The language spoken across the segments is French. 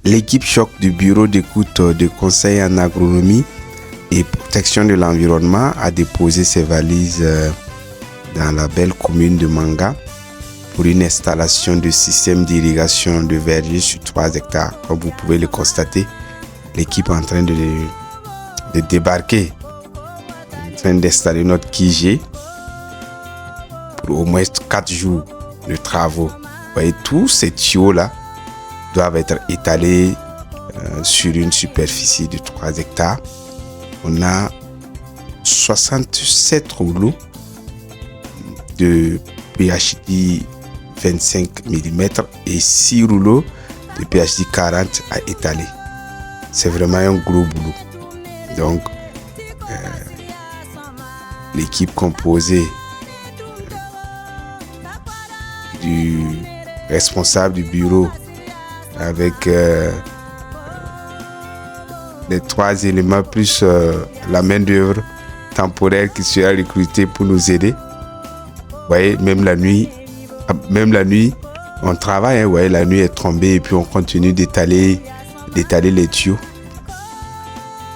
L'équipe choc du bureau d'écoute de conseil en agronomie et protection de l'environnement a déposé ses valises dans la belle commune de Manga pour une installation de système d'irrigation de verger sur 3 hectares. Comme vous pouvez le constater, l'équipe est en train de débarquer, en train d'installer notre QG pour au moins 4 jours de travaux. Vous voyez, tous ces tuyaux-là doivent être étalés sur une superficie de 3 hectares. On a 67 rouleaux de PHD 25 mm et 6 rouleaux de PHD 40 à étaler. C'est vraiment un gros boulot. Donc, l'équipe composée du responsable du bureau avec les 3 éléments plus la main d'œuvre temporaire qui sera recrutée pour nous aider. Vous voyez, même la nuit, on travaille. Hein, vous voyez, la nuit est tombée et puis on continue d'étaler les tuyaux,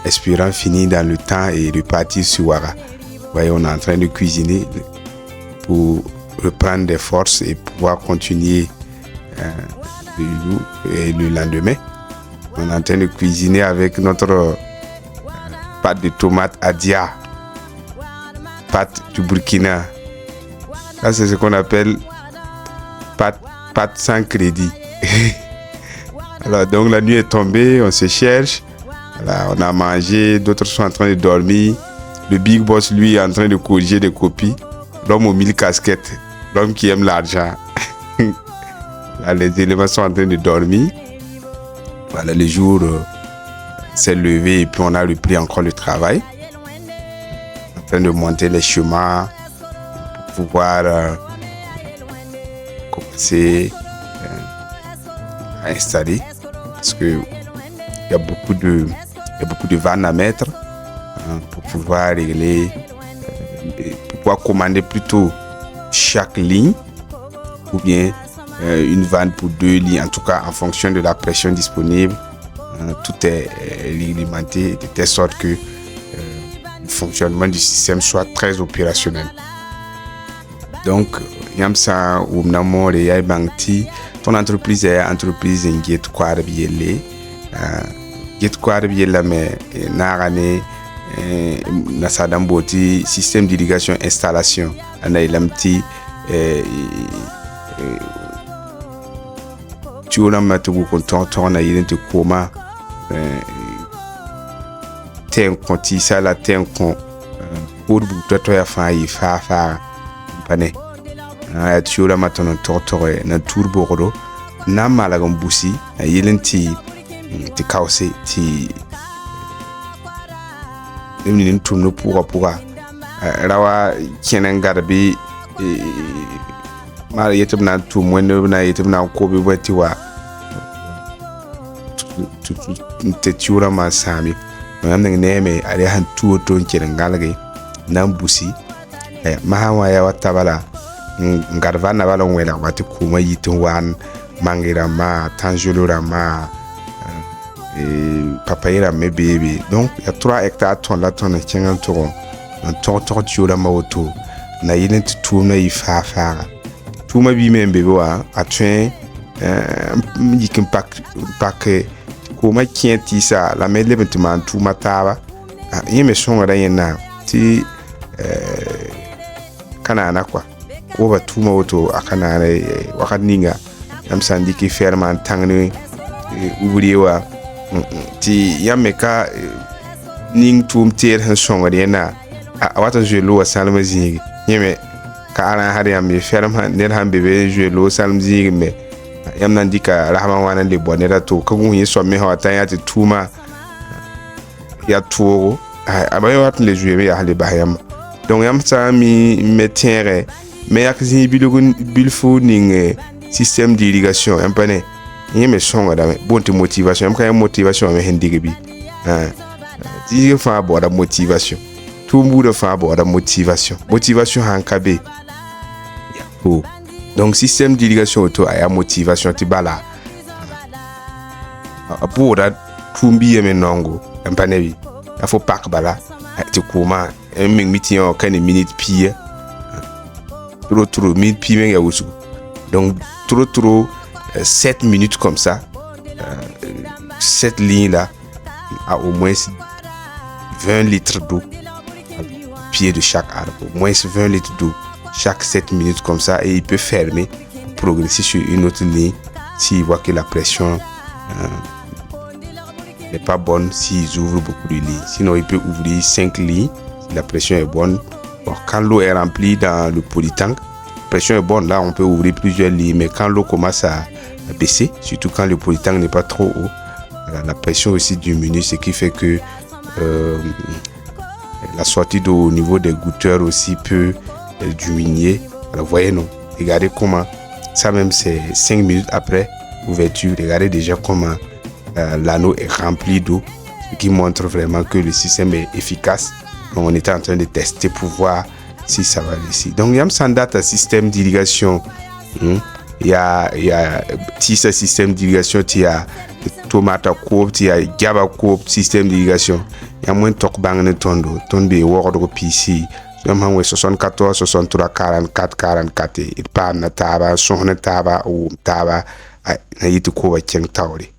espérant finir dans le temps et repartir sur Ouara. Vous voyez, on est en train de cuisiner pour reprendre des forces et pouvoir continuer le lendemain. On est en train de cuisiner avec notre pâte de tomate Adia, pâte du Burkina. Ça, c'est ce qu'on appelle pâte sans crédit. Alors, donc la nuit est tombée, on se cherche. Voilà, on a mangé, d'autres sont en train de dormir. Le big boss, lui, est en train de corriger des copies. L'homme aux 1000 casquettes, l'homme qui aime l'argent. Là, les éléments sont en train de dormir. Voilà, le jour s'est levé et puis on a repris encore le travail. En train de monter les chemins pour pouvoir commencer à installer. Parce que il y a beaucoup de vannes à mettre pour pouvoir régler, pour pouvoir commander plutôt chaque ligne ou bien une vanne pour 2 lignes, en tout cas en fonction de la pression disponible. Tout est réglementé de telle sorte que le fonctionnement du système soit très opérationnel. Donc, Yamsa ou Namo Reya Bangti, ton entreprise est entreprise en Get Kwarabiele. Get Kwarabiele, mais Narane, Nasadamboti, système d'irrigation installation, Anaïlamti, tu as matugu konton na yirente koma ten konti sala ten kon pour buto ya fa yi fa pane tu as matono totore na turbo rodo na malagam busi yirente ti kause ti ni tumno pura rawa kenen garbi mara yetum na tu mwendo na yetum na kobi wati wa te tiura ma sami ngam neme ari han tuo ton keren galge nan busi ma hawa ya watabala ngarva na bala wela wati kuma yitin wan mangira ma tanjolura ma papayira me bebe. Donc il y a 3 hectares ton la ton kengan to ton tiura ma auto na yinen tu na ifa fara tuma bi men bebe wa atwen yikin pak ko ma kienti sa la me lebentement tuma taba yeme songa da yena ti kana na kwa ko ba tuma woto akana wakaninga yam sandiki ferman tangni ubriwa ti yameka ning tum ter han songa da yena wata jelo wa salma zingi yeme ka aran har yam be ferma ner han bebe jelo salm zingi me yam nan dika rahman wana le bonera to ka gun yi so me ha tan ya ti tuma ya tuo abayo wat le jouer ya hale bahayam donc yam sa mi metere me yak zin bilfo ning système d'irrigation yam pane yeme songa da bonte motivation yam ka motivation me hendige bi ti fa bo da motivation tout monde fa bo da motivation hankabe oh. Donc système d'irrigation auto aya motivation ti bala a boda tumbi me nongo empanebi a fo pak bala ti kuma ming miti on kan minute pie trop minute pie men ya wusu donc trop 7 minutes comme ça cette ligne là a au moins 20 litres d'eau au pied de chaque arbre, au moins 20 litres d'eau chaque 7 minutes comme ça, et il peut fermer pour progresser sur une autre ligne s'il voit que la pression n'est pas bonne, s'ils ouvrent beaucoup de lignes. Sinon il peut ouvrir 5 lignes si la pression est bonne. Bon, quand l'eau est remplie dans le polytank, la pression est bonne, là on peut ouvrir plusieurs lignes, mais quand l'eau commence à baisser, surtout quand le polytank n'est pas trop haut, la pression aussi diminue, ce qui fait que la sortie d'eau au niveau des goutteurs aussi peut diminuer. Alors voyez, non, regardez comment, ça même c'est 5 minutes après ouverture, regardez déjà comment l'anneau est rempli d'eau, ce qui montre vraiment que le système est efficace. Donc on était en train de tester pour voir si ça va ici. Donc Yam Sandat un système d'irrigation. Il y a ce système d'irrigation, il y a tomate coupe, il y a gaba coupe, système d'irrigation. Il y a moins de toc bang ne tondo word PC. Yam 74 63 44 44 il parle na taba son na taba ou taba na yitu ko wa cheng tawri.